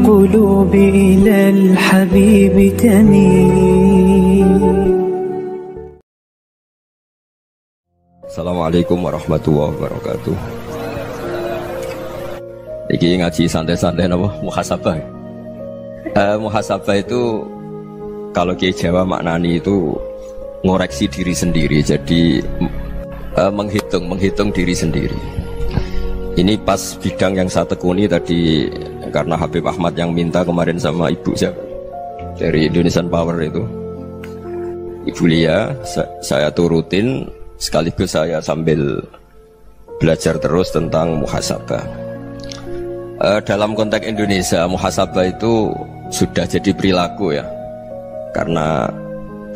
القلوب إلى الحبيب تميل. Assalamualaikum warahmatullahi wabarakatuh. Iki ngaji santai-santai apa? Muhasabah. Muhasabah itu kalau Kiai Jawa maknani itu ngoreksi diri sendiri. Jadi menghitung diri sendiri. Ini pas bidang yang saya tekuni tadi karena Habib Ahmad yang minta kemarin sama ibu siapa dari Indonesian Power itu. Ibu Lia, saya turutin sekaligus saya sambil belajar terus tentang muhasabah. Dalam konteks Indonesia, muhasabah itu sudah jadi perilaku ya. Karena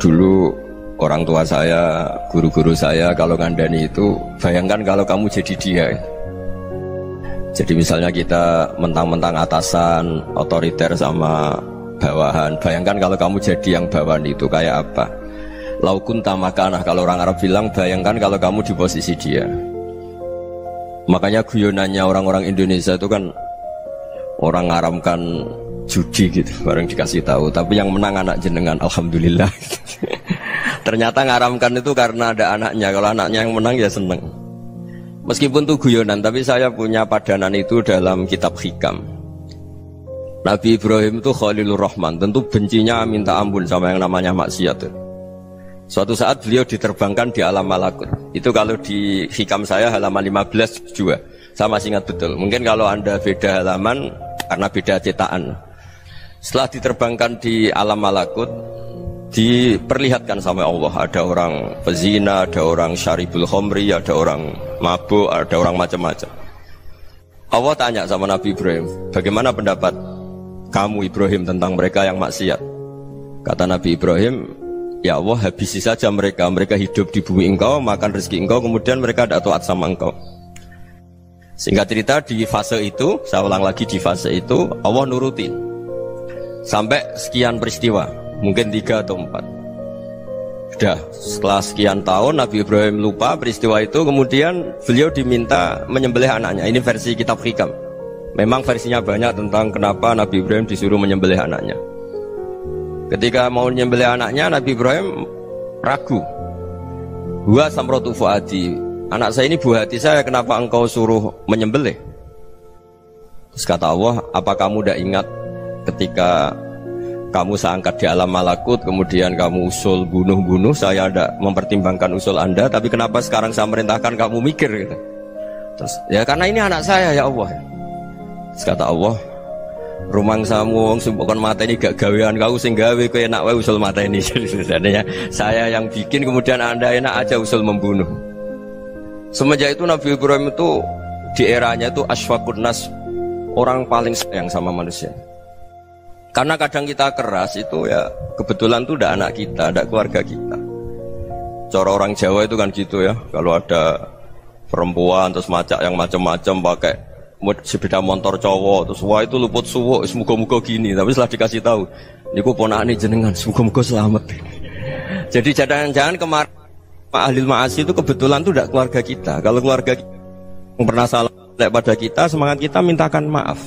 dulu orang tua saya, guru-guru saya kalau ngandani itu, bayangkan kalau kamu jadi dia. Jadi misalnya kita mentang-mentang atasan, otoriter sama bawahan, bayangkan kalau kamu jadi yang bawahan itu kayak apa? Laukun tamakanah, kalau orang Arab bilang, bayangkan kalau kamu di posisi dia. Makanya guyonannya orang-orang Indonesia itu kan orang ngaramkan judi gitu, bareng dikasih tahu. Tapi yang menang anak jenengan, alhamdulillah. Ternyata ngaramkan itu karena ada anaknya. Kalau anaknya yang menang ya seneng. Meskipun itu guyonan, tapi saya punya padanan itu dalam kitab Hikam. Nabi Ibrahim itu Khalilur Rahman, tentu bencinya minta ampun sama yang namanya maksiat. Suatu saat beliau diterbangkan di alam malakut. Itu kalau di Hikam saya halaman 15 juga. Saya masih ingat betul. Mungkin kalau Anda beda halaman karena beda cetakan. Setelah diterbangkan di alam malakut, diperlihatkan sama Allah, ada orang pezina, ada orang syaribul khomri, ada orang mabuk, ada orang macam-macam. Allah tanya sama Nabi Ibrahim, bagaimana pendapat kamu Ibrahim tentang mereka yang maksiat? Kata Nabi Ibrahim, ya Allah, habisi saja mereka. Mereka hidup di bumi engkau, makan rezeki engkau, kemudian mereka tidak taat sama engkau. Singkat cerita, di fase itu, saya ulang lagi, di fase itu Allah nurutin sampai sekian peristiwa, mungkin 3 atau 4. Sudah setelah sekian tahun Nabi Ibrahim lupa peristiwa itu, kemudian beliau diminta menyembelih anaknya. Ini versi kitab Hikam. Memang versinya banyak tentang kenapa Nabi Ibrahim disuruh menyembelih anaknya. Ketika mau menyembelih anaknya, Nabi Ibrahim ragu. Huwa samratu fuadi, anak saya ini buah hati saya, kenapa engkau suruh menyembelih? Terus kata Allah, apa kamu tidak ingat ketika kamu saya angkat di alam malakut, kemudian kamu usul bunuh-bunuh, saya tidak mempertimbangkan usul Anda, tapi kenapa sekarang saya merintahkan kamu mikir gitu? Terus, ya karena ini anak saya ya Allah. Terus kata Allah, rumang samu wong sumpukon mata ini gak gawean kau sing gawe kowe enak wae usul mata ini. Jadi saya yang bikin, kemudian Anda enak aja usul membunuh. Semenjak itu Nabi Ibrahim itu di eranya itu asfaqun nas, orang paling sayang sama manusia. Karena kadang kita keras itu ya kebetulan tuh udah anak kita, ada keluarga kita. Cara orang Jawa itu kan gitu ya, kalau ada perempuan terus macak yang macam-macam pakai sepeda motor cowok, terus wah itu luput suwuk, semoga-moga gini. Tapi setelah dikasih tahu, niku ponakane jenengan, semoga-moga selamat. Jadi jangan-jangan kemarin Pak Ahlil Ma'asi itu kebetulan tuh tidak keluarga kita. Kalau keluarga kita yang pernah salah pada kita, semangat kita mintakan maaf.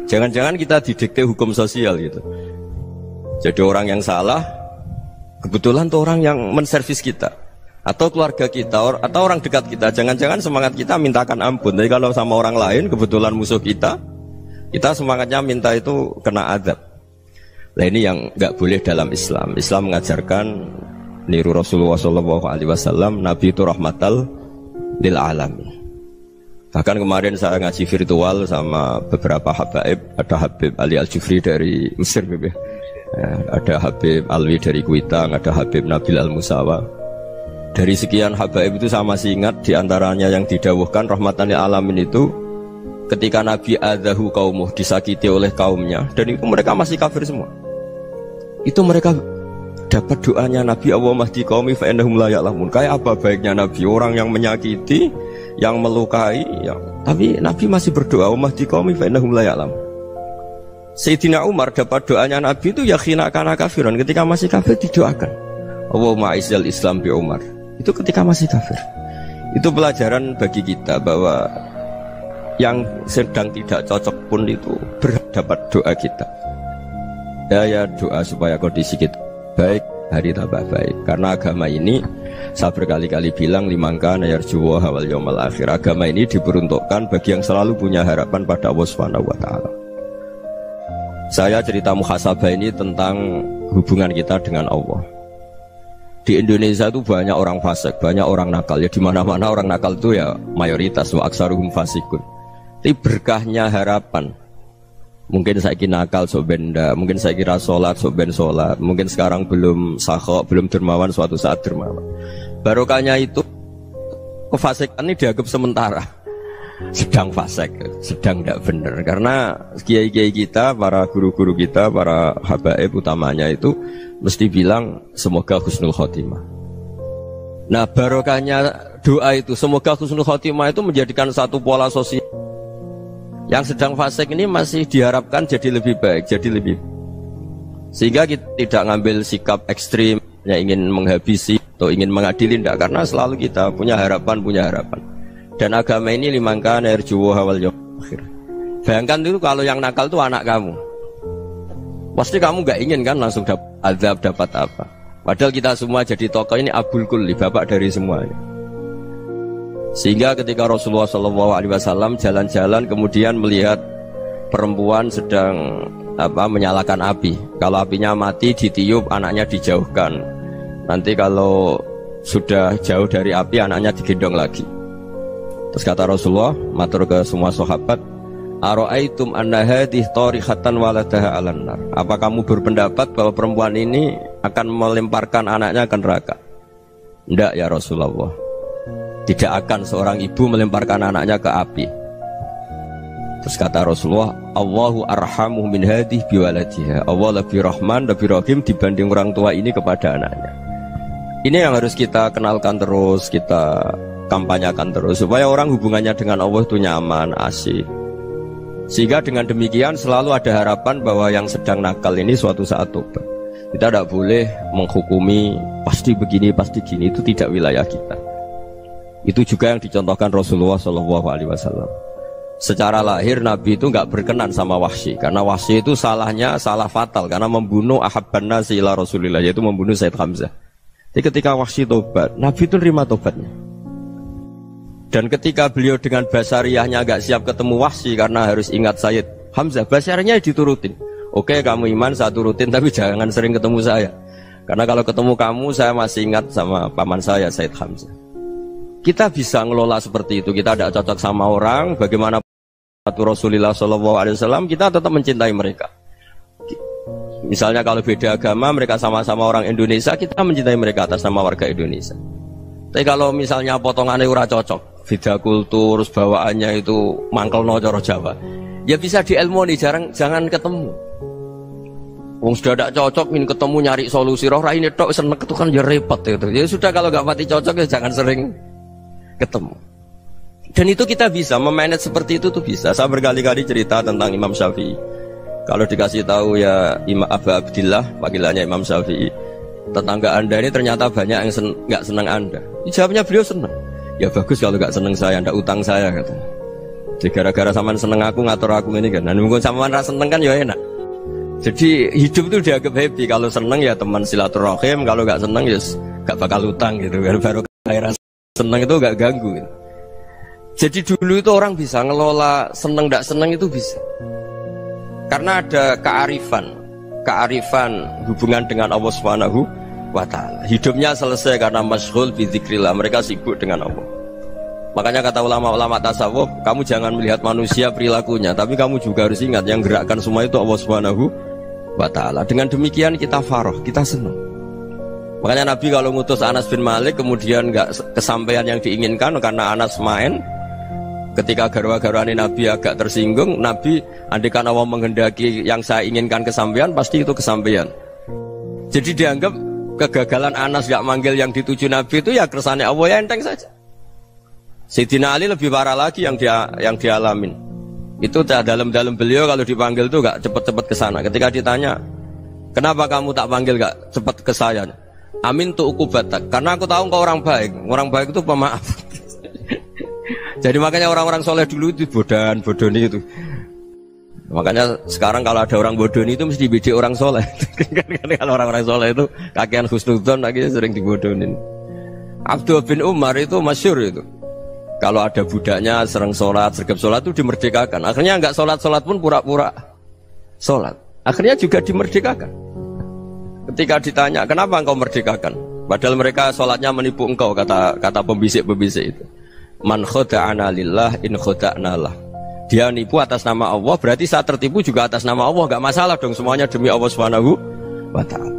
Jangan-jangan kita didikte hukum sosial gitu. Jadi orang yang salah, kebetulan tuh orang yang menservis kita, atau keluarga kita, atau orang dekat kita. Jangan-jangan semangat kita mintakan ampun. Jadi kalau sama orang lain, kebetulan musuh kita semangatnya minta itu kena azab. Nah ini yang nggak boleh dalam Islam. Islam mengajarkan niru Rasulullah SAW, Nabi itu rahmatal lil alamin. Bahkan kemarin saya ngaji virtual sama beberapa habaib, ada Habib Ali Al-Jufri dari Mesir, ya, ada Habib Alwi dari Kuitang, ada Habib Nabil Al-Musawa. Dari sekian habaib itu saya masih ingat diantaranya yang didawuhkan rahmatan lil alamin itu ketika Nabi adzahu qaumuh, disakiti oleh kaumnya, dan itu mereka masih kafir semua. Itu mereka dapat doanya Nabi, Allahumma hdi qaumi fa innahum la ya'lamun. Kayak apa baiknya Nabi, orang yang menyakiti, yang melukai, tapi Nabi masih berdoa, Allahumma hdi qaumi fa innahum la ya'lamun. Sayyidina Umar dapat doanya Nabi itu yakhina kana kafiran, ketika masih kafir didoakan, Allahumma izzal Islam bi Umar. Itu ketika masih kafir. Itu pelajaran bagi kita bahwa yang sedang tidak cocok pun itu dapat doa kita. Ya doa supaya kondisi kita baik, hari tambah baik. Karena agama ini, saya berkali-kali bilang, limangka nayarjuwa hawal yawmal akhir. Agama ini diperuntukkan bagi yang selalu punya harapan pada Allah Subhanahu wa Ta'ala. Saya cerita muhasabah ini tentang hubungan kita dengan Allah. Di Indonesia itu banyak orang fasik, banyak orang nakal. Ya di mana-mana orang nakal itu ya mayoritas, wa aksaruhum fasikun. Tapi berkahnya harapan. Mungkin saya kira nakal sok benda, mungkin saya kira sholat sok ben sholat, mungkin sekarang belum sakhok, belum dermawan, suatu saat dermawan. Barokahnya itu kefasikan ini dianggap sementara, sedang fasik, sedang tidak benar. Karena kiai-kiai kita, para guru-guru kita, para habaib utamanya itu mesti bilang semoga husnul khotimah. Nah barokahnya doa itu semoga husnul khotimah itu menjadikan satu pola sosial. Yang sedang fasik ini masih diharapkan jadi lebih baik, jadi lebih. Sehingga kita tidak ngambil sikap ekstrim, yang ingin menghabisi atau ingin mengadili, tidak. Karena selalu kita punya harapan. Dan agama ini limangka nerjuwo hawal yawmal akhir. Bayangkan dulu kalau yang nakal itu anak kamu. Pasti kamu gak ingin kan langsung dapat azab, dapat apa. Padahal kita semua jadi tokoh ini abul kulli, bapak dari semuanya. Sehingga ketika Rasulullah SAW jalan-jalan kemudian melihat perempuan sedang menyalakan api. Kalau apinya mati ditiup, anaknya dijauhkan. Nanti kalau sudah jauh dari api, anaknya digendong lagi. Terus kata Rasulullah, matur ke semua sahabat, Aro'aitum anna hadih tarihatan waladaha alan nar. Apa kamu berpendapat bahwa perempuan ini akan melemparkan anaknya ke neraka? Tidak ya Rasulullah. Tidak akan seorang ibu melemparkan anaknya ke api. Terus kata Rasulullah, Allahu arhamu min hadih biwaladiha. Allah lebih rahman, lebih rahim dibanding orang tua ini kepada anaknya. Ini yang harus kita kenalkan terus, kita kampanyakan terus, supaya orang hubungannya dengan Allah itu nyaman, asik. Sehingga dengan demikian selalu ada harapan bahwa yang sedang nakal ini suatu saat tobat. Kita tidak boleh menghukumi pasti begini, pasti gini, itu tidak wilayah kita. Itu juga yang dicontohkan Rasulullah SAW. Secara lahir Nabi itu nggak berkenan sama Wahsy, karena Wahsy itu salahnya salah fatal karena membunuh ahabban nasi ila Rasulillah, yaitu membunuh Said Hamzah. Jadi ketika Wahsy tobat, Nabi itu terima tobatnya. Dan ketika beliau dengan basariyahnya agak siap ketemu Wahsy karena harus ingat Said Hamzah, basariyahnya diturutin. Oke, kamu iman, saya turutin, tapi jangan sering ketemu saya. Karena kalau ketemu kamu, saya masih ingat sama paman saya, Said Hamzah. Kita bisa ngelola seperti itu. Kita tidak cocok sama orang, bagaimana Rasulullah SAW, kita tetap mencintai mereka. Misalnya kalau beda agama, mereka sama-sama orang Indonesia, kita mencintai mereka atas nama warga Indonesia. Tapi kalau misalnya potongannya ora cocok, beda kultur, bawaannya itu mangkelno cara Jawa, ya bisa diilmoni, jangan ketemu. Wong sudah tidak cocok, ingin ketemu nyari solusi, roh ini tok seneng itu kan ya repot itu. Ya sudah, kalau nggak pati cocok ya jangan sering ketemu. Dan itu kita bisa memanage seperti itu tuh bisa. Saya berkali-kali cerita tentang Imam Syafi'i. Kalau dikasih tahu ya Imam Abu Abdillah, panggilannya Imam Syafi'i, tetangga anda ini ternyata banyak yang nggak senang anda. Jawabnya beliau senang. Ya bagus kalau nggak senang saya, ndak utang saya katanya. Jadi gara-gara saman seneng aku ngatur aku ini kan. Dan mungkin saman rasa seneng kan ya enak. Jadi hidup itu dianggap happy. Kalau seneng ya teman silaturahim, kalau nggak seneng ya nggak bakal utang gitu. Baru kayak seneng itu nggak ganggu gitu. Jadi dulu itu orang bisa ngelola seneng tidak seneng itu bisa. Karena ada kearifan hubungan dengan Allah Subhanahu wa Ta'ala. Hidupnya selesai karena masyghul bi dzikrillah, mereka sibuk dengan Allah. Makanya kata ulama-ulama tasawuf, kamu jangan melihat manusia perilakunya, tapi kamu juga harus ingat yang gerakkan semua itu Allah Subhanahu wa Ta'ala. Dengan demikian kita farah, kita senang. Makanya Nabi kalau ngutus Anas bin Malik kemudian nggak kesampaian yang diinginkan karena Anas main, ketika garwa-garwani Nabi agak tersinggung, Nabi andaikan Allah menghendaki yang saya inginkan kesampaian, pasti itu kesampaian. Jadi dianggap kegagalan Anas gak manggil yang dituju Nabi itu ya kersane Allah, ya enteng saja. Sayyidina Ali lebih parah lagi yang dialamin. Itu dalam beliau kalau dipanggil itu gak cepet-cepet ke sana. Ketika ditanya, kenapa kamu tak panggil gak cepet ke saya? Amin tu ukubatak, karena aku tahu engkau orang baik. Orang baik itu pemaaf. Jadi makanya orang-orang soleh dulu itu bodoni itu. Makanya sekarang kalau ada orang bodoh itu mesti dibidik orang soleh. Kalau orang-orang soleh itu kakean husnudzon lagi sering dibodohin. Abdullah bin Umar itu masyhur itu. Kalau ada budaknya sering sholat, sergap sholat itu dimerdekakan. Akhirnya nggak sholat pun pura-pura sholat. Akhirnya juga dimerdekakan. Ketika ditanya, kenapa engkau merdekakan? Padahal mereka sholatnya menipu engkau, kata pembisik-pembisik itu. Man khoda'ana lillah in khoda'na lah. Dia nipu atas nama Allah, berarti saat tertipu juga atas nama Allah. Gak masalah dong, semuanya demi Allah Subhanahu wa ta'ala.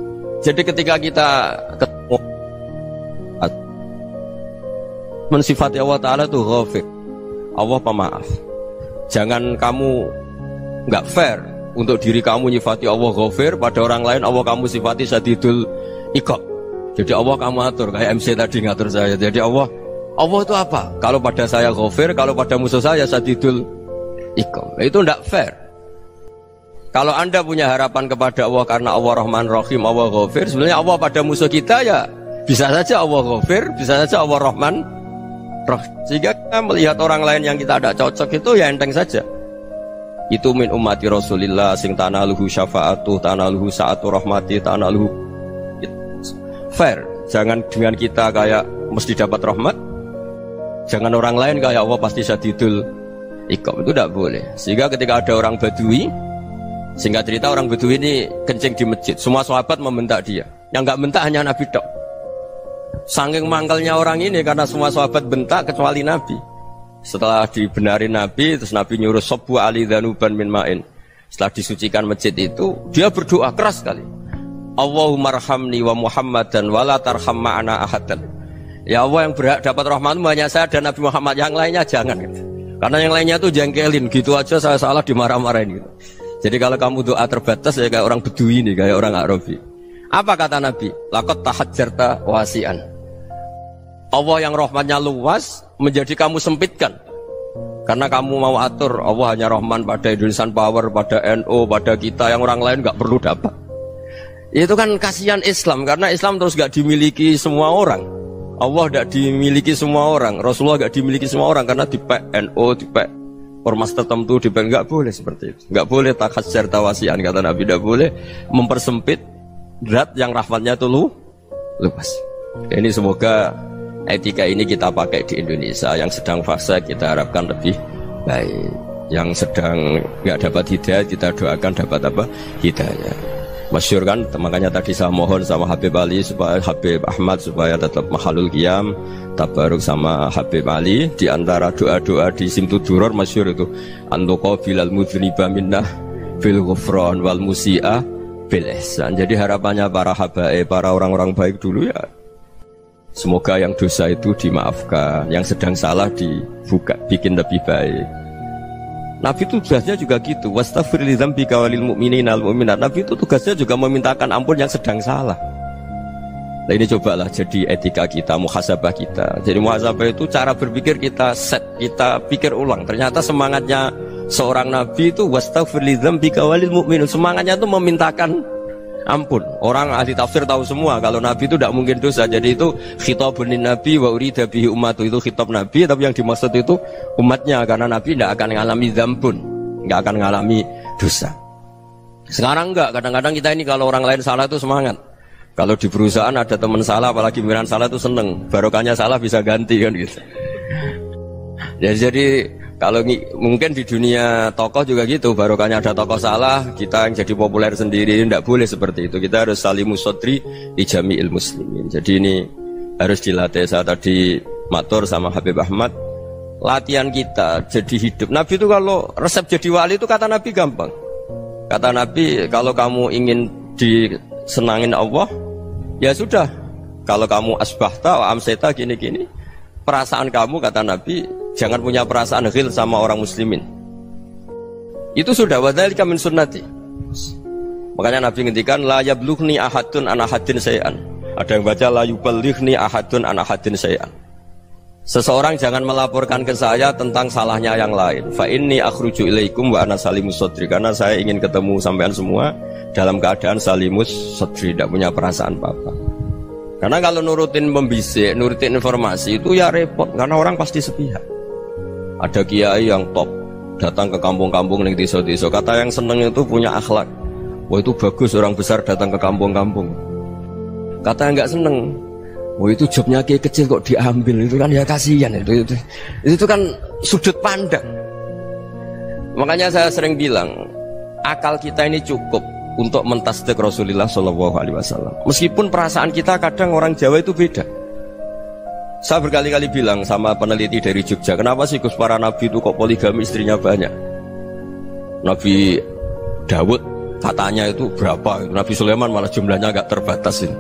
Jadi ketika kita ketemu mensifati Allah Ta'ala itu ghafir, Allah pemaaf. Jangan kamu gak fair untuk diri kamu nyifati Allah ghafir, pada orang lain Allah kamu sifati syadidul iqab. Jadi Allah kamu atur, kayak MC tadi ngatur saya. Jadi Allah itu apa? Kalau pada saya ghafir, kalau pada musuh saya syadidul iqab. Itu tidak fair. Kalau Anda punya harapan kepada Allah karena Allah Rahman Rahim, Allah ghafir, sebenarnya Allah pada musuh kita ya bisa saja Allah ghafir, bisa saja Allah Rahman Rahim. Sehingga kita melihat orang lain yang kita tidak cocok itu ya enteng saja. Itu min ummati Rasulillah sing tanaluhu syafa'atuh, tanaluhu sa'atu rahmati, tanaluhu fair. Jangan dengan kita kayak mesti dapat rahmat. Jangan orang lain kayak Allah pasti syadidul iqab. Itu tidak boleh. Sehingga ketika ada orang Badui, singkat cerita orang Badui ini kencing di masjid, semua sahabat membentak dia. Yang nggak bentak hanya Nabi tok. Saking mangkelnya orang ini karena semua sahabat bentak kecuali Nabi. Setelah dibenarin Nabi, terus Nabi nyuruh sobu ali dhanuban min ma'in. Setelah disucikan masjid itu, dia berdoa keras sekali. Allahumma arhamni wa Muhammadan wa la tarham ma'ana ahadan. Ya Allah, yang berhak dapat rahmatmu hanya saya dan Nabi Muhammad, yang lainnya jangan gitu. Karena yang lainnya itu jengkelin, gitu aja saya salah dimarah-marahin gitu. Jadi kalau kamu doa terbatas ya kayak orang Bedui ini, kayak orang Arabi. Apa kata Nabi? Laqad tahajjarta wasi'an. Allah yang rahmatnya luas menjadi kamu sempitkan. Karena kamu mau atur Allah hanya Rahman pada Indonesian Power, pada NU, pada kita yang orang lain nggak perlu dapat. Itu kan kasihan Islam, karena Islam terus gak dimiliki semua orang. Allah gak dimiliki semua orang, Rasulullah gak dimiliki semua orang, karena dipek NU, dipek ormas tertentu, dipek gak boleh seperti itu. Gak boleh takhasyar tawasian, kata Nabi, gak boleh mempersempit zat yang rahmatnya itu luas. Ini semoga etika ini kita pakai di Indonesia. Yang sedang fase kita harapkan lebih baik. Yang sedang gak dapat hidayah kita doakan dapat apa? Hidayah. Masyhur kan, makanya tadi saya mohon sama Habib Ali supaya Habib Ahmad supaya tetap mahalul qiyam tabaruk sama Habib Ali. Di antara doa-doa di Simtuduror masyhur itu antuqa bilal mudhniba minnah bil ghufran wal musi'ah bil ihsan. Jadi harapannya para habaib, para orang-orang baik dulu ya, semoga yang dosa itu dimaafkan, yang sedang salah dibuka, bikin lebih baik. Nabi itu tugasnya juga gitu. Wastaghfir li dzambika walil mu'minina wal mu'minat. Nabi itu tugasnya juga memintakan ampun yang sedang salah. Nah ini cobalah jadi etika kita, muhasabah kita. Jadi muhasabah itu cara berpikir kita set, kita pikir ulang. Ternyata semangatnya seorang nabi itu wastaghfir li dzambika walil mu'minun. Semangatnya itu memintakan ampun. Orang ahli tafsir tahu semua kalau Nabi itu tidak mungkin dosa. Jadi itu khitabun nabi wa urida bihi ummatu, itu khitab Nabi, tapi yang dimaksud itu umatnya, karena Nabi tidak akan mengalami dzambun, tidak akan mengalami dosa. Sekarang enggak, kadang-kadang kita ini kalau orang lain salah itu semangat. Kalau di perusahaan ada teman salah, apalagi pimpinan salah itu seneng, barokahnya salah bisa ganti kan gitu. Jadi kalau mungkin di dunia tokoh juga gitu, barokahnya ada tokoh salah, kita yang jadi populer sendiri, tidak boleh seperti itu. Kita harus salimus sodri di jami'il muslimin. Jadi ini harus dilatih. Saya tadi matur sama Habib Ahmad, latihan kita jadi hidup. Nabi itu kalau resep jadi wali itu kata Nabi gampang. Kata Nabi, kalau kamu ingin disenangin Allah, ya sudah. Kalau kamu asbahta wa amseta gini-gini, perasaan kamu, kata Nabi, jangan punya perasaan ghil sama orang muslimin. Itu sudah wadzalika min sunnati. Makanya Nabi ngendikan la yablughni ahadun an ahadin syai'an. Ada yang baca la yuballighni ahadun an ahadin syai'an. Seseorang jangan melaporkan ke saya tentang salahnya yang lain. Fa inni akhruju ilaikum wa ana salimus sadri. Karena saya ingin ketemu sampean semua dalam keadaan salimus sadri, tidak punya perasaan apa-apa. Karena kalau nurutin membisik, nurutin informasi itu ya repot, karena orang pasti sepihak. Ada kiai yang top, datang ke kampung-kampung ning desa-desa. Kata yang seneng itu punya akhlak. Wah itu bagus orang besar datang ke kampung-kampung. Kata yang nggak seneng, wah itu jobnya kayak kecil kok diambil, itu kan ya kasihan itu kan sudut pandang. Makanya saya sering bilang, akal kita ini cukup untuk mentasdik Rasulullah SAW. Meskipun perasaan kita kadang orang Jawa itu beda. Saya berkali-kali bilang sama peneliti dari Jogja, kenapa sih Gus para nabi itu kok poligami istrinya banyak? Nabi Dawud katanya itu berapa? Nabi Sulaiman malah jumlahnya agak terbatas ini.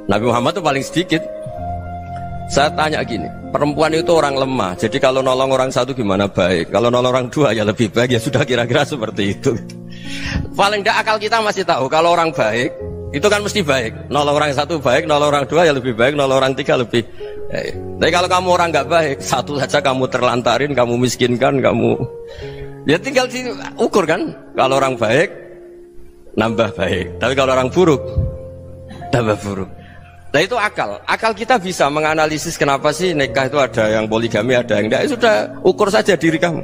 Nabi Muhammad itu paling sedikit. Saya tanya gini, perempuan itu orang lemah, jadi kalau nolong orang satu gimana baik, kalau nolong orang dua ya lebih baik, ya sudah kira-kira seperti itu. Paling tidak akal kita masih tahu kalau orang baik itu kan mesti baik, nolong orang satu baik, nolong orang dua ya lebih baik, nolong orang tiga lebih baik. Tapi kalau kamu orang nggak baik, satu saja kamu terlantarin, kamu miskinkan, kamu ya tinggal diukur kan. Kalau orang baik nambah baik, tapi kalau orang buruk tambah buruk. Nah itu akal kita bisa menganalisis kenapa sih nikah itu ada yang poligami, ada yang enggak. Sudah ukur saja diri kamu.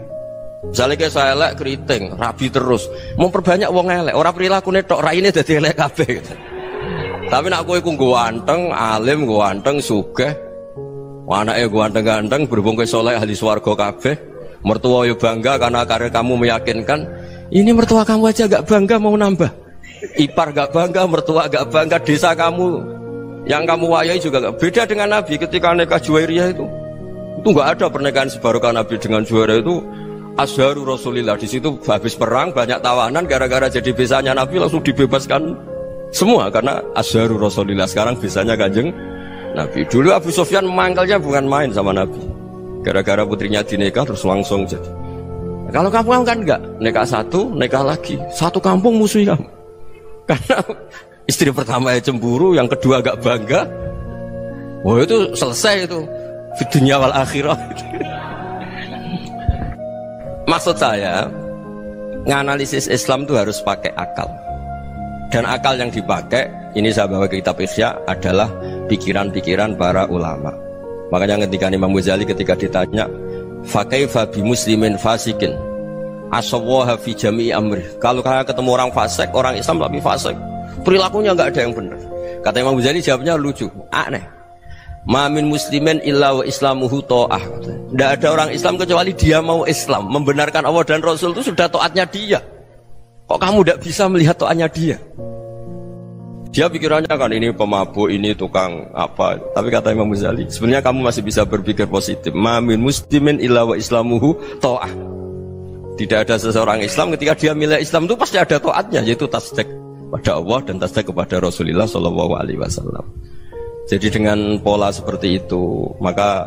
Misalnya kayak saya elek keriting, rabi terus, mau perbanyak wong elek, orang perilaku netok raine dadi elek kabeh. Tapi nak kowe ku ganteng, alim, ganteng, sugih, anake ganteng-ganteng, berhubung kowe saleh ahli swarga kabeh, mertua yo bangga karena karir kamu meyakinkan. Ini mertua kamu aja gak bangga mau nambah. Ipar gak bangga, mertua gak bangga, desa kamu yang kamu wayai juga gak beda dengan Nabi ketika nikah Juwairiyah itu gak ada pernikahan sebarokah Nabi dengan Juwairiyah itu. Azharu Rasulillah, di situ habis perang banyak tawanan, gara-gara jadi besanya Nabi langsung dibebaskan semua karena Azharu Rasulillah. Sekarang besanya Kanjeng Nabi. Dulu Abu Sufyan mangkalnya bukan main sama Nabi, gara-gara putrinya dinikah terus langsung jadi. Kalau kamu kan enggak, nikah satu, nikah lagi, satu kampung musuh kamu. Karena istri pertama ya cemburu, yang kedua agak bangga. Wah itu selesai itu di dunia wal akhirah. Maksud saya, nganalisis Islam itu harus pakai akal. Dan akal yang dipakai, ini saya bawa ke kitab Ihya, adalah pikiran-pikiran para ulama. Makanya ketika Imam Ghazali ketika ditanya, fakaifa bi muslimin fasikin asawwaha fi jami'i amri. Kalau kalian ketemu orang fasik, orang Islam tapi fasik, perilakunya nggak ada yang benar. Kata Imam Ghazali jawabnya lucu, aneh. Ma min muslimin illa wa islamuhu ta'ah. Tidak ada orang Islam kecuali dia mau Islam, membenarkan Allah dan Rasul itu sudah taatnya dia. Kok kamu tidak bisa melihat taatnya dia? Dia pikirannya kan ini pemabuk, ini tukang apa. Tapi kata Imam Ghazali, sebenarnya kamu masih bisa berpikir positif. Ma min muslimin illa wa islamuhu ta'ah. Tidak ada seseorang Islam ketika dia milik Islam itu pasti ada taatnya, yaitu tasdik pada Allah dan tasdik kepada Rasulullah SAW. Jadi dengan pola seperti itu, maka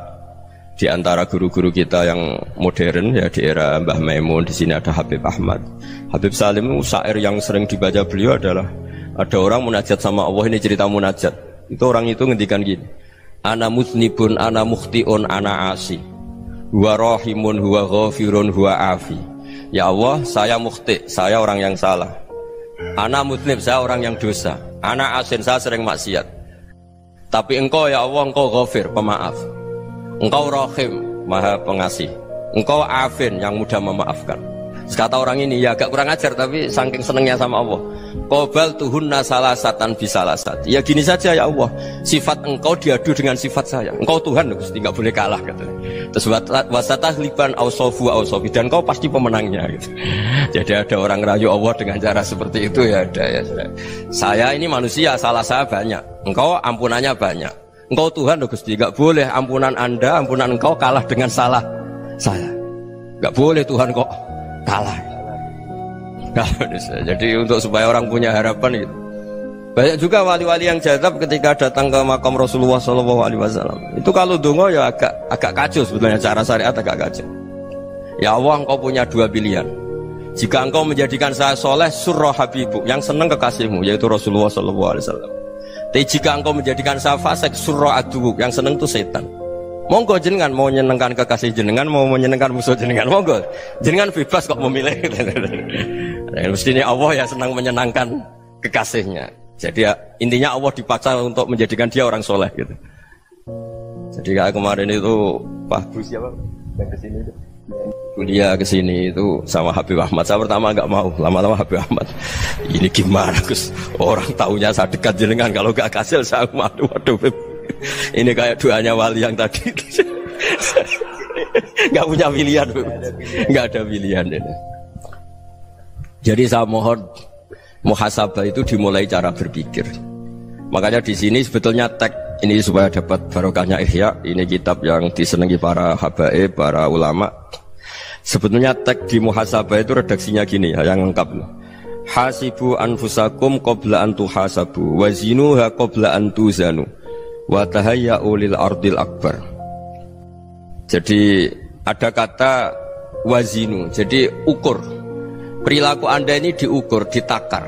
di antara guru-guru kita yang modern ya di era Mbah Maimun, di sini ada Habib Ahmad. Habib Salim itu syair yang sering dibaca beliau adalah ada orang munajat sama Allah, ini cerita munajat. Itu orang itu ngendikan gini, ana muznibun, ana mukhtiun, ana asi, huwa rahimun, huwa ghafirun, huwa afi. Ya Allah, saya mukhti, saya orang yang salah. Ana muznib, saya orang yang dosa. Ana asin, saya sering maksiat. Tapi engkau ya Allah, engkau ghafir, pemaaf. Engkau rahim, maha pengasih. Engkau afin, yang mudah memaafkan. Kata orang ini, ya agak kurang ajar, tapi saking senengnya sama Allah. Qobal tuhunna salasatan bisalasat. Ya gini saja ya Allah, sifat engkau diadu dengan sifat saya. Engkau Tuhan, Gusti, nggak boleh kalah katanya. Terus wasatah liban ausofu ausofi, dan engkau pasti pemenangnya gitu. Jadi ada orang rayu Allah dengan cara seperti itu ya ada ya. Saya ini manusia, salah saya banyak. Engkau ampunannya banyak. Engkau Tuhan, Gusti, nggak boleh ampunan Anda, ampunan engkau kalah dengan salah saya. Nggak boleh Tuhan kok kalah. Jadi untuk supaya orang punya harapan gitu. Banyak juga wali-wali yang jadab ketika datang ke makam Rasulullah SAW. Itu kalau dongo ya agak kacau sebetulnya, cara syariat agak kacau. Ya Allah, engkau punya dua pilihan. Jika engkau menjadikan saya soleh, surah habibuk, yang senang kekasihmu, yaitu Rasulullah SAW. Tapi jika engkau menjadikan saya fasik, surah adubuk, yang senang itu setan. Monggo jenengan mau menyenangkan kekasih jenengan, mau menyenangkan musuh jenengan, monggo jenengan bebas kok memilih. Mestinya Allah ya senang menyenangkan kekasihnya. Jadi ya, intinya Allah dipaksa untuk menjadikan dia orang soleh gitu. Jadi kayak kemarin itu Pak Bu siapa yang kesini itu kuliah ke sini itu sama Habib Ahmad. Saya pertama nggak mau, lama-lama Habib Ahmad. Ini gimana Gus? Orang taunya saya dekat jenengan, kalau nggak kasil saya waduh. Ini kayak doanya wali yang tadi. Nggak punya pilihan, nggak ada pilihan ini. Jadi saya mohon muhasabah itu dimulai cara berpikir. Makanya di sini sebetulnya tag ini supaya dapat barokahnya Ihya. Ini kitab yang disenangi para habaib, para ulama. Sebetulnya tag di muhasabah itu redaksinya gini ya, yang lengkap. Hasibu anfusakum qabla an tuhasabu wazinuha qabla an tuzanu wa tahayya'u lil ardil akbar. Jadi ada kata wazinu, jadi ukur. Perilaku Anda ini diukur, ditakar.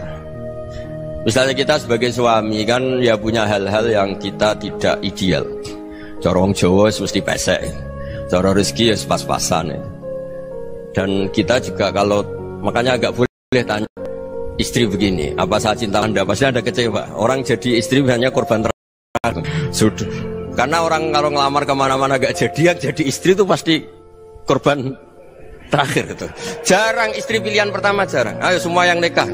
Misalnya kita sebagai suami kan ya punya hal-hal yang kita tidak ideal. Cara wong Jawa mesti pesek. Cara rezeki ya pas-pasan. Dan kita juga kalau makanya agak boleh tanya istri begini, apa saya cinta Anda? Pasti Anda kecewa. Orang jadi istri hanya korban terakhir. Sudah. Karena orang kalau ngelamar kemana-mana gak jadi, yang jadi istri itu pasti korban terakhir gitu. Jarang istri pilihan pertama, jarang. Ayo semua yang nikah.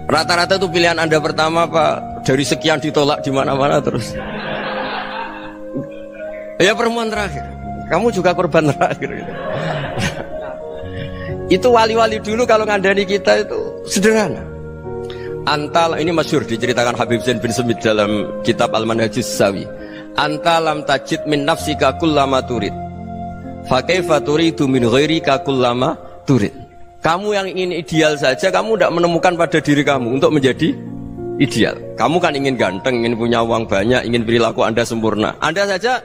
Rata-rata itu pilihan Anda pertama Pak, dari sekian ditolak di mana-mana terus. Ya perempuan terakhir. Kamu juga korban terakhir gitu. Itu wali-wali dulu kalau ngandani kita itu sederhana. Antal ini masyhur diceritakan Habib Zain bin Semit dalam kitab Al-Manhajus Sawi. Antalam tajid min nafsika kullama turid. Fa kaifa turidu min ghairika kullama turid. Kamu yang ingin ideal saja, kamu tidak menemukan pada diri kamu untuk menjadi ideal. Kamu kan ingin ganteng, ingin punya uang banyak, ingin perilaku Anda sempurna. Anda saja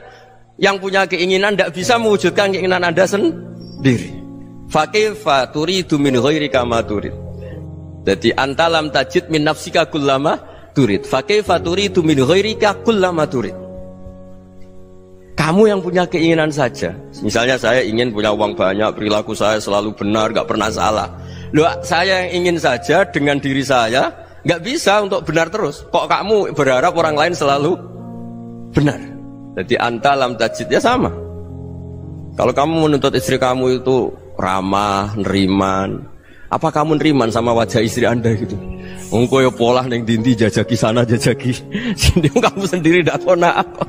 yang punya keinginan tidak bisa mewujudkan keinginan Anda sendiri. Fa turidu min ghairika ma turid. Jadi antalam tajid min nafsika kullama turid. Fa turidu min ghairika kullama turid. Kamu yang punya keinginan saja. Misalnya saya ingin punya uang banyak, perilaku saya selalu benar, gak pernah salah. Loh, saya yang ingin saja dengan diri saya gak bisa untuk benar terus. Kok kamu berharap orang lain selalu benar? Jadi antalam tajid ya sama. Kalau kamu menuntut istri kamu itu ramah, neriman, apa kamu neriman sama wajah istri Anda gitu? Engkau ya pola neng dindi jajaki sana jajaki sini, kamu sendiri tidak kena apa.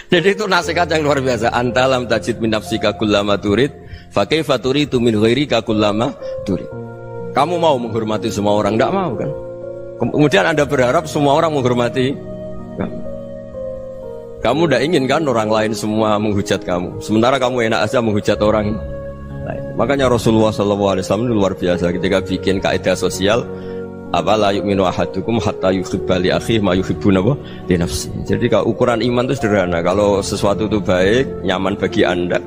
Jadi itu nasihat yang luar biasa. Antalam tajid min nafsika kullama turid, fa kaifa turidu min ghairika kullama turid. Kamu mau menghormati semua orang? Tidak mau kan? Kemudian Anda berharap semua orang menghormati kamu. Kamu tidak ingin kan orang lain semua menghujat kamu. Sementara kamu enak aja menghujat orang lain. Makanya Rasulullah SAW luar biasa ketika bikin kaidah sosial. Apa la yu'minu ahadukum hatta yuhibba li akhihi ma yuhibbu li nafsi. Jadi kalau ukuran iman itu sederhana. Kalau sesuatu itu baik, nyaman bagi Anda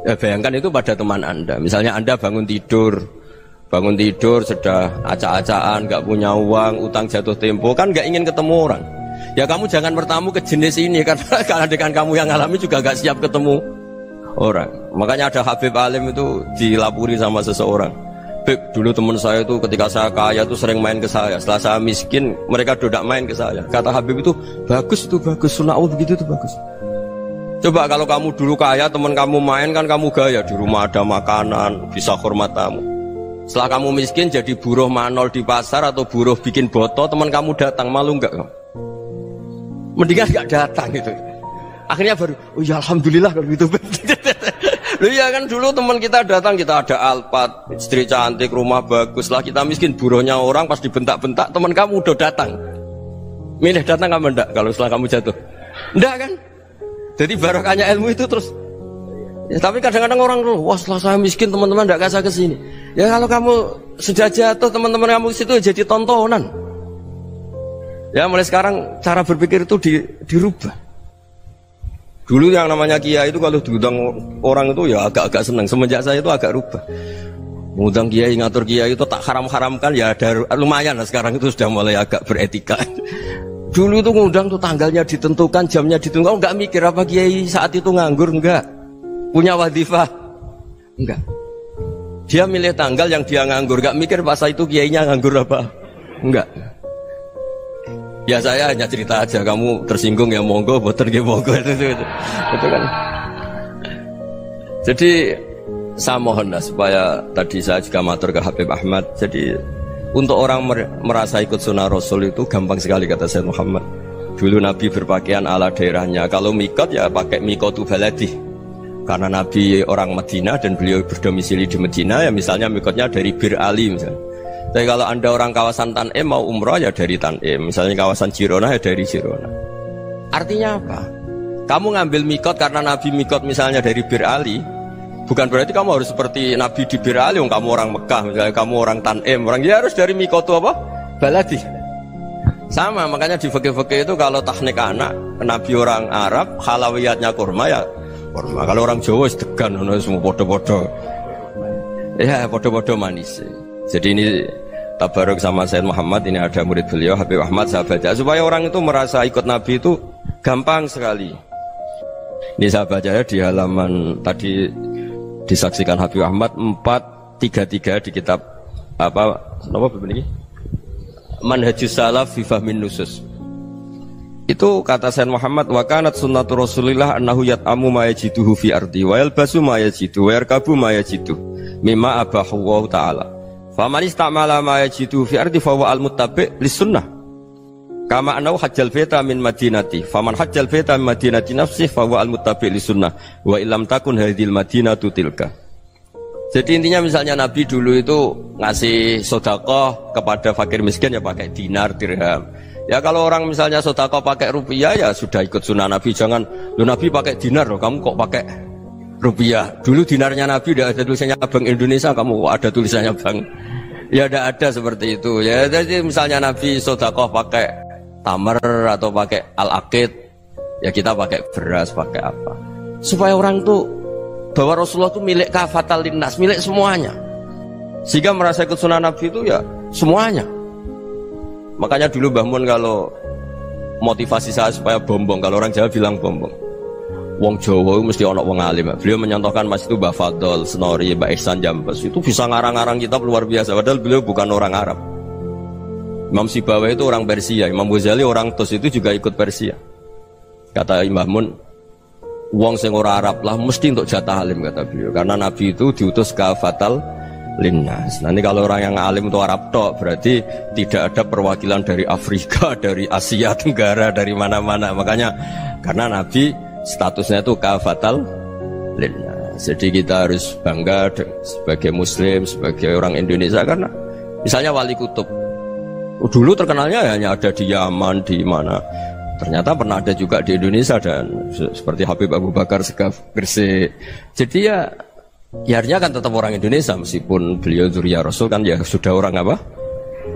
ya bayangkan itu pada teman Anda. Misalnya Anda bangun tidur sudah acak-acakan, gak punya uang, utang jatuh tempo, kan gak ingin ketemu orang. Ya kamu jangan bertamu ke jenis ini karena dengan kamu yang alami juga gak siap ketemu orang. Makanya ada Habib Alim itu dilapuri sama seseorang. Beb, dulu teman saya itu ketika saya kaya itu sering main ke saya. Setelah saya miskin, mereka tidak main ke saya. Kata Habib itu bagus, sunnaul begitu itu bagus. Coba kalau kamu dulu kaya, teman kamu main kan kamu gaya. Di rumah ada makanan, bisa hormat tamu. Setelah kamu miskin jadi buruh manol di pasar atau buruh bikin boto, teman kamu datang, malu enggak kamu? Mendingan enggak datang gitu. Akhirnya baru, oh ya alhamdulillah kalau gitu. Loh iya kan dulu teman kita datang, kita ada Alphard, istri cantik, rumah bagus. Lah kita miskin, buruhnya orang pas dibentak-bentak, teman kamu udah datang. Milih datang apa enggak kalau setelah kamu jatuh? Enggak kan? Jadi barokahnya ilmu itu terus. Ya, tapi kadang-kadang orang tuh, wah setelah saya miskin teman-teman enggak kasih ke sini. Ya kalau kamu sudah jatuh, teman-teman kamu ke situ jadi tontonan. Ya mulai sekarang cara berpikir itu dirubah. Dulu yang namanya kiai itu kalau diundang orang itu ya agak-agak senang. Semenjak saya itu agak rubah. Mengundang kiai, ngatur kiai itu tak haram-haramkan ya ada lumayan lah sekarang itu sudah mulai agak beretika. Dulu itu ngundang tuh tanggalnya ditentukan, jamnya ditentukan. Enggak mikir apa kiai saat itu nganggur, enggak. Punya wadifah, enggak. Dia milih tanggal yang dia nganggur, enggak mikir pas itu kiainya nganggur apa. Enggak. Ya saya hanya cerita aja, kamu tersinggung ya monggo, boten nggih monggo itu kan. Jadi saya mohonlah supaya tadi saya juga matur ke Habib Ahmad. Jadi untuk orang merasa ikut sunnah Rasul itu gampang sekali kata Sayyid Muhammad. Dulu Nabi berpakaian ala daerahnya. Kalau mikot ya pakai mikotu baladi. Karena Nabi orang Madinah dan beliau berdomisili di Madinah, ya misalnya mikotnya dari Bir Ali misalnya. Tapi kalau Anda orang kawasan Tanim mau umrah ya dari Tanim. Misalnya kawasan Jirona ya dari Jirona. Artinya apa? Kamu ngambil mikot karena Nabi mikot misalnya dari Bir Ali, bukan berarti kamu harus seperti Nabi di Bir Ali. Kamu orang Mekah, misalnya kamu orang Tanim, orang ya harus dari mikot itu apa? Baladi. Sama, makanya di fikih-fikih itu kalau teknik anak, Nabi orang Arab, halawiyatnya kurma ya kurma. Kalau orang Jawa sedegan, semua podo-podo. Ya podo-podo manis. Jadi ini tabaruk sama Sayyid Muhammad, ini ada murid beliau Habib Ahmad, saya baca supaya orang itu merasa ikut Nabi itu gampang sekali. Ini saya baca ya di halaman tadi disaksikan Habib Ahmad 433 di kitab apa begini? Manhajus Salaf fi Fahmin Nusus. Itu kata Sayyid Muhammad, wa kanat sunnatu Rasulillah annahu yat'amu ma yajiduhu fi ardi wa yalbasu ma yajidu wa yarkabu ma yajidu mimma abahu Allah taala. Faman istamala ma yajidu fi ardi fa huwa al-muttabi' lis-sunnah. Kama annahu hajjal baita min madinati. Faman hajjal baita min madinati nafsihi fa huwa al-muttabi' lis-sunnah. Wa illam takun hadhil madinatu tilka. Jadi intinya misalnya Nabi dulu itu ngasih sedekah kepada fakir miskin ya pakai dinar, dirham. Ya kalau orang misalnya sedekah pakai rupiah ya sudah ikut sunnah Nabi. Jangan lu Nabi pakai dinar loh, kamu kok pakai rupiah. Dulu dinarnya Nabi udah ada tulisannya Bank Indonesia, kamu ada tulisannya Bank. Ya tidak ada seperti itu. Ya jadi misalnya Nabi sedekah pakai tamar atau pakai al-aqid, ya kita pakai beras, pakai apa. Supaya orang tuh bahwa Rasulullah itu milik kafatal linnas, milik semuanya. Sehingga merasa ikut sunnah Nabi itu ya semuanya. Makanya dulu Mbah Mun kalau motivasi saya supaya bombong, kalau orang Jawa bilang bombong. Wong Jawa mesti ono wong alim. Beliau menyontohkan mas itu Mbah Fadol, Senori, Mbah Ihsan Jambes. Itu bisa ngarang-ngarang kitab luar biasa. Padahal beliau bukan orang Arab. Imam Sibawai itu orang Persia, Imam Ghazali orang Tus itu juga ikut Persia. Kata Mbah Mun, wong sing ora Arab lah mesti untuk jatah alim kata beliau. Karena Nabi itu diutus kafatal linnas. Nanti kalau orang yang alim itu Arab tok, berarti tidak ada perwakilan dari Afrika, dari Asia Tenggara, dari mana-mana. Makanya karena Nabi statusnya itu kafatal linnas. Jadi kita harus bangga sebagai Muslim, sebagai orang Indonesia karena misalnya Wali Kutub. Dulu terkenalnya hanya ada di Yaman, di mana. Ternyata pernah ada juga di Indonesia dan seperti Habib Abu Bakar Segaf Gresik. Jadi ya artinya kan tetap orang Indonesia meskipun beliau zuriyah Rasul kan ya sudah orang apa?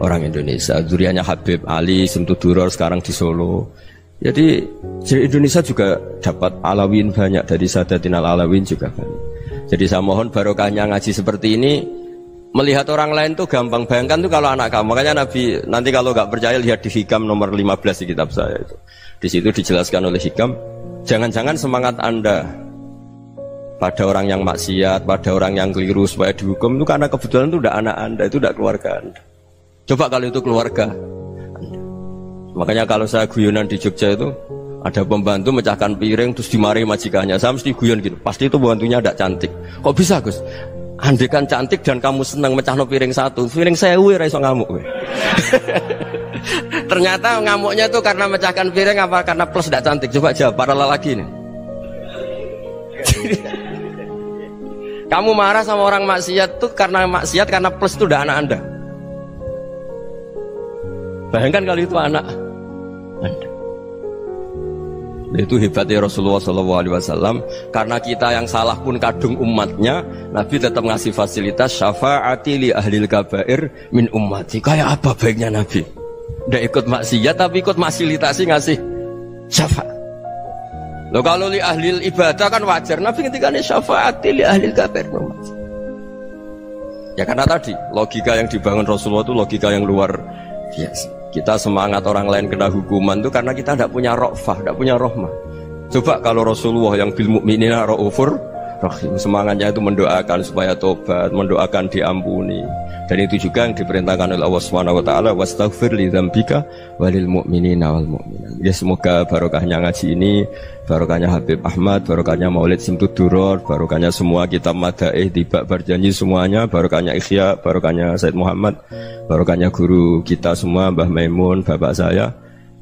Orang Indonesia. Zuriyahnya Habib Ali Simtuduror sekarang di Solo. Jadi Indonesia juga dapat alawin banyak dari Sadatin al-Alawin juga banyak. Jadi saya mohon barokahnya ngaji seperti ini. Melihat orang lain tuh gampang, bayangkan tuh kalau anak kamu. Makanya Nabi nanti kalau nggak percaya lihat di Hikam nomor 15 di kitab saya itu. Di situ dijelaskan oleh Hikam, jangan-jangan semangat Anda pada orang yang maksiat, pada orang yang keliru supaya dihukum itu karena kebetulan itu udah anak Anda, itu udah keluarga Anda. Coba kalau itu keluarga Anda. Makanya kalau saya guyonan di Jogja itu ada pembantu mecahkan piring terus dimarahi majikannya, saya mesti guyon gitu, pasti itu pembantunya tidak cantik. Kok bisa Gus? Andekan cantik dan kamu senang mecahno piring satu, piring 1000 ora iso ngamuk. Ternyata ngamuknya itu karena mecahkan piring apa karena plus tidak cantik? Coba jawab para lelaki ini. Kamu marah sama orang maksiat tuh karena maksiat karena plus itu udah anak Anda. Bayangkan kalau itu anak Anda. Itu hebatnya Rasulullah SAW. Karena kita yang salah pun kadung umatnya, Nabi tetap ngasih fasilitas syafaati li ahlil kabair min ummati. Kayak apa baiknya Nabi? Nggak ikut maksiat tapi ikut fasilitasi ngasih syafaat. Loh kalau li ahlil ibadah kan wajar. Nabi ketika ini syafaati li ahlil kabair min ummati. Ya karena tadi logika yang dibangun Rasulullah itu logika yang luar biasa. Kita semangat orang lain kena hukuman itu karena kita tidak punya ra'fah, tidak punya rahmah. Coba kalau Rasulullah yang bil mu'minina ra'ufur Rahim. Semangatnya itu mendoakan supaya tobat, mendoakan diampuni. Dan itu juga yang diperintahkan oleh Allah Subhanahu wa taala, wastaghfir li dzambika walil mu'minina wal mu'minat. Ya semoga barokahnya ngaji ini, barokahnya Habib Ahmad, barokahnya Maulid Simtud Duror, barokahnya semua kitab Madaih, Tibak Berjanji semuanya, barokahnya Ikhya, barokahnya Said Muhammad, barokahnya guru kita semua, Mbah Maimun, bapak saya.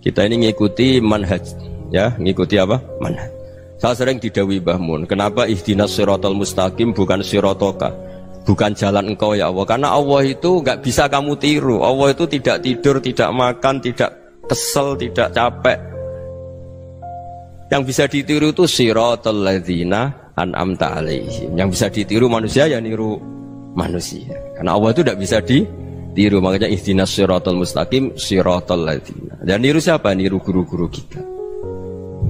Kita ini ngikuti manhaj, ya, ngikuti apa? Manhaj. Saya sering didhawuhi Mbah Mun, kenapa ihdinas siratal mustaqim bukan siratoka? Bukan jalan engkau ya Allah, karena Allah itu nggak bisa kamu tiru. Allah itu tidak tidur, tidak makan, tidak kesel, tidak capek. Yang bisa ditiru itu siratal ladzina an'amta alaihim. Yang bisa ditiru manusia ya niru manusia. Karena Allah itu tidak bisa ditiru. Makanya ihdinas siratal mustaqim siratal ladzina. Dan niru siapa? Niru guru-guru kita.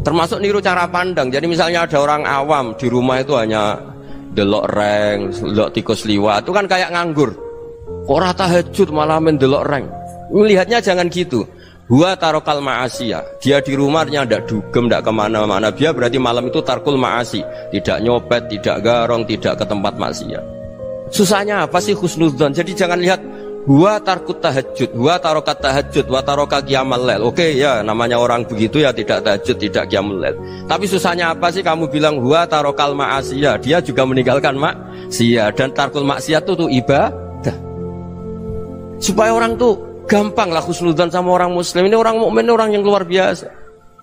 Termasuk niru cara pandang. Jadi misalnya ada orang awam di rumah itu hanya delok reng, delok tikus liwat, itu kan kayak nganggur. Ora tahajud malah mendelok reng. Melihatnya jangan gitu. Huwa tarokal ma'asiyah. Dia di rumahnya ndak dugem, ndak kemana-mana. Dia berarti malam itu tarkul ma'asi. Tidak nyopet, tidak garong, tidak ke tempat maksiat. Susahnya apa sih husnudzon? Jadi jangan lihat huwa tarkut tahajud, huwa tarokat tahajud, wa taroka qiyamal lail. Oke ya, namanya orang begitu ya tidak tahajud, tidak qiyamul lail. Tapi susahnya apa sih kamu bilang huwa tarokal ma'asiyah? Dia juga meninggalkan maksiat, dan tarkul maksiat itu ibadah. Supaya orang tuh gampang lah husnudzon sama orang muslim. Ini orang mukmin, orang yang luar biasa.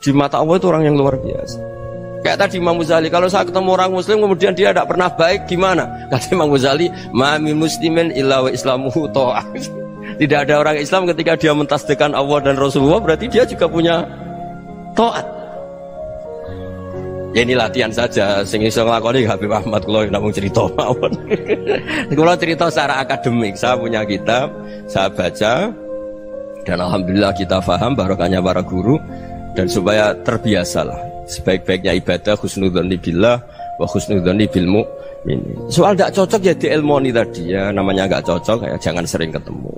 Di mata Allah itu orang yang luar biasa. Kayak tadi Imam Ghazali, kalau saya ketemu orang muslim kemudian dia tidak pernah baik, gimana? Kata Imam Ghazali, ma min muslimin illa wa islamuhu ta'ah. Tidak ada orang Islam ketika dia mentasdihkan Allah dan Rasulullah, berarti dia juga punya taat. Ya ini latihan saja, sing iso nglakoni Habib Ahmad kula namung cerita mawon. Kula cerita secara akademik, saya punya kitab, saya baca, dan alhamdulillah kita paham barokahnya para guru, dan supaya terbiasalah. Sebaik-baiknya ibadah husnudzon billah wa husnudzon bil mu'min. Soal tidak cocok ya diilmoni tadi ya, namanya nggak cocok ya jangan sering ketemu.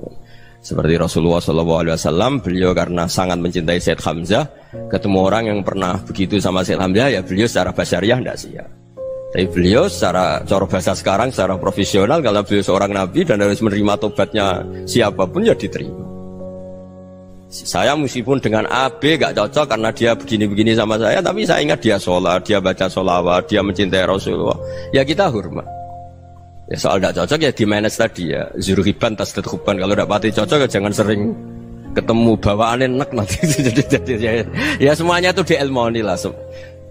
Seperti Rasulullah SAW, beliau karena sangat mencintai Said Hamzah, ketemu orang yang pernah begitu sama Said Hamzah ya beliau secara basyariah tidak siap. Tapi beliau secara cara bahasa sekarang, secara profesional, kalau beliau seorang nabi dan harus menerima tobatnya siapapun ya diterima. Saya meskipun dengan A, B gak cocok karena dia begini-begini sama saya, tapi saya ingat dia sholat, dia baca sholawat, dia mencintai Rasulullah, ya kita hormat. Ya soal gak cocok ya di manage tadi ya, zuruhiban tasdid huban. Kalau gak pati cocok ya jangan sering ketemu, bawaannya enak nanti. Ya semuanya itu diilmoni lah.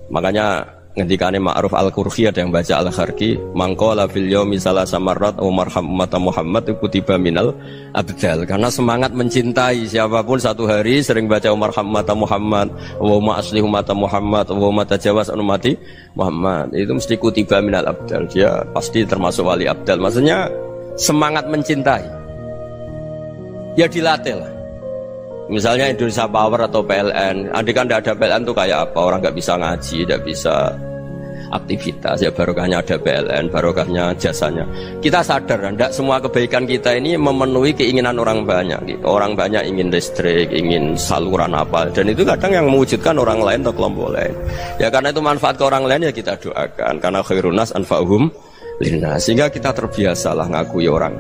Makanya ngendikane Ma'ruf Al-Qurhi ada yang baca Al-Kharki, mangqala fil yaumi salasa marrat wa marham ummata Muhammad kutiba minal abdal. Karena semangat mencintai siapapun satu hari sering baca marham ummata Muhammad, wa ma aslih ummata Muhammad, wa ma tajawaz an ummati Muhammad, itu mesti kutiba minal abdal. Dia pasti termasuk wali abdal. Maksudnya semangat mencintai ya dilatih lah. Misalnya Indonesia Power atau PLN, andai kan tidak ada PLN tuh kayak apa? Orang nggak bisa ngaji, tidak bisa aktivitas. Ya barokahnya ada PLN, barokahnya jasanya. Kita sadar, tidak semua kebaikan kita ini memenuhi keinginan orang banyak. Orang banyak ingin listrik, ingin saluran apa, dan itu kadang yang mewujudkan orang lain atau kelompok lain. Ya karena itu manfaat ke orang lain ya kita doakan. Karena khairun nas anfa'uhum linnas. Sehingga kita terbiasalah ngakui orang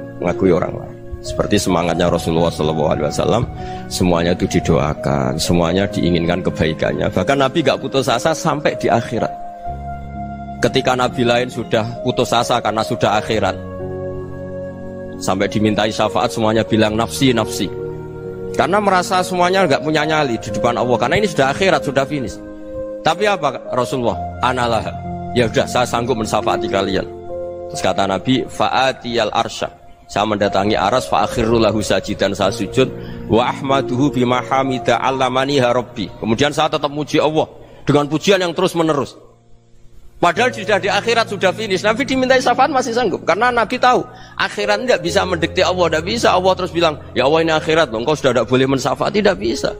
lain. Seperti semangatnya Rasulullah SAW, semuanya itu didoakan, semuanya diinginkan kebaikannya. Bahkan Nabi gak putus asa sampai di akhirat. Ketika Nabi lain sudah putus asa karena sudah akhirat, sampai dimintai syafaat semuanya bilang nafsi, nafsi. Karena merasa semuanya gak punya nyali di depan Allah. Karena ini sudah akhirat, sudah finish. Tapi apa Rasulullah? Analah. Ya udah, saya sanggup mensyafaati kalian. Terus kata Nabi, fa'atiyal arsya. Saya mendatangi aras fa'akhirru lahu sajidan, saya sujud wa ahmaduhu bima hamida 'allamaniha rabbi. Kemudian saya tetap muji Allah dengan pujian yang terus menerus. Padahal sudah di akhirat, sudah finish. Nabi dimintai syafaat masih sanggup karena Nabi tahu akhirat tidak bisa mendikte Allah, tidak bisa Allah terus bilang, "Ya Allah ini akhirat, engkau sudah tidak boleh mensyafaati." Tidak bisa.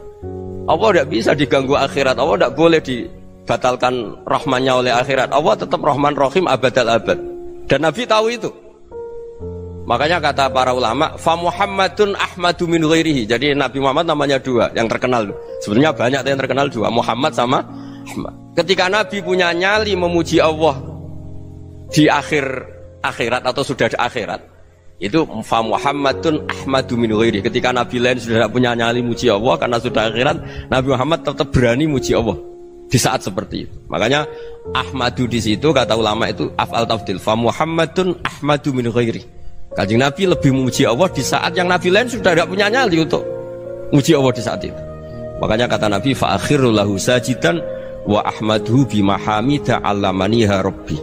Allah tidak bisa diganggu akhirat. Allah tidak boleh dibatalkan rahmannya oleh akhirat. Allah tetap Rahman Rahim abadal abad. Dan Nabi tahu itu. Makanya kata para ulama, fa Muhammadun ahmadu min ghairihi. Jadi Nabi Muhammad namanya dua yang terkenal. Sebenarnya banyak yang terkenal dua, Muhammad sama Ahmad. Ketika Nabi punya nyali memuji Allah di akhir akhirat atau sudah di akhirat itu fa Muhammadun ahmadu min ghairi. Ketika nabi lain sudah tidak punya nyali muji Allah karena sudah akhirat, Nabi Muhammad tetap berani muji Allah di saat seperti itu. Makanya ahmadu di situ kata ulama itu af'al tafdil, fa Muhammadun ahmadu min ghairi. Kanjeng Nabi lebih memuji Allah di saat yang nabi lain sudah tidak punya nyali untuk muji Allah di saat itu. Makanya kata Nabi fa akhiru lahu sajidan wa ahmaduhu bimahamida allamaniha rabbi.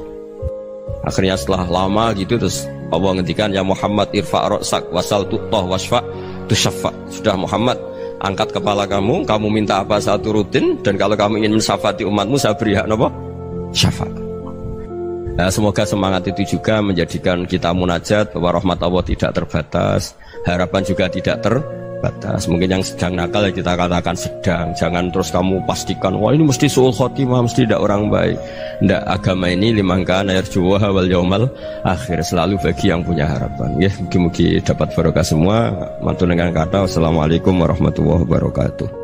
Akhirnya setelah lama gitu terus Allah ngendikan ya Muhammad irfa' ra'sak wasal tu'tah wasfa' tusyaffa. Sudah Muhammad, angkat kepala kamu minta apa saya turutin, dan kalau kamu ingin mensyafaati umatmu saya beri hak apa? Syafaat. Nah, semoga semangat itu juga menjadikan kita munajat bahwa rahmat Allah tidak terbatas, harapan juga tidak terbatas. Mungkin yang sedang nakal ya kita katakan sedang, jangan terus kamu pastikan wah ini mesti suul khotimah, mesti tidak orang baik. Tidak, agama ini liman kana yarjuha wal yaumal akhir, selalu bagi yang punya harapan. Ya, mugi-mugi dapat barokah semua. Mantul dengan kata wassalamualaikum warahmatullahi wabarakatuh.